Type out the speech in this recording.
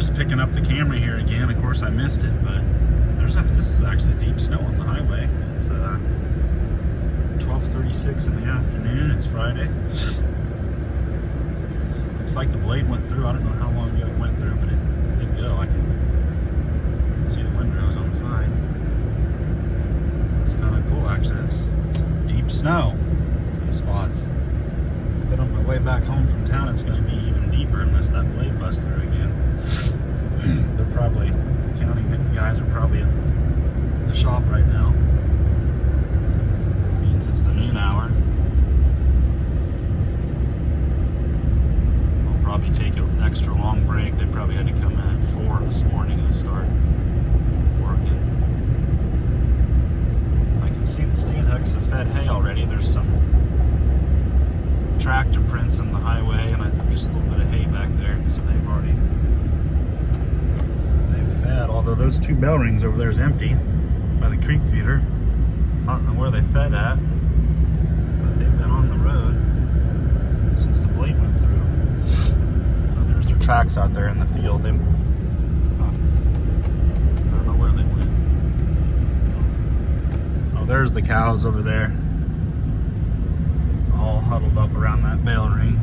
just picking up the camera here again. Of course, I missed it, but this is actually deep snow on the highway. It's 12:36 in the afternoon. It's Friday. Looks like the blade went through. I don't know how long ago it went through, but it did go. I can see the windrows on the side. It's kind of cool, actually. It's deep snow in spots. But on my way back home from town, it's going to be even deeper unless that blade busts through again. They're probably, counting guys are probably at the shop right now. Means it's the noon hour. I'll probably take an extra long break. They probably had to come in at 4 this morning and start working. I can see the steam hooks have fed hay already. There's some tractor prints on the highway, and just a little bit of hay back there, so they've fed. Although those 2 bell rings over there is empty by the creek feeder. I don't know where they fed at, but they've been on the road since the blade went through. Oh, there's their tracks out there in the field. I don't know where they went. Oh, there's the cows over there, all huddled up around that bell ring.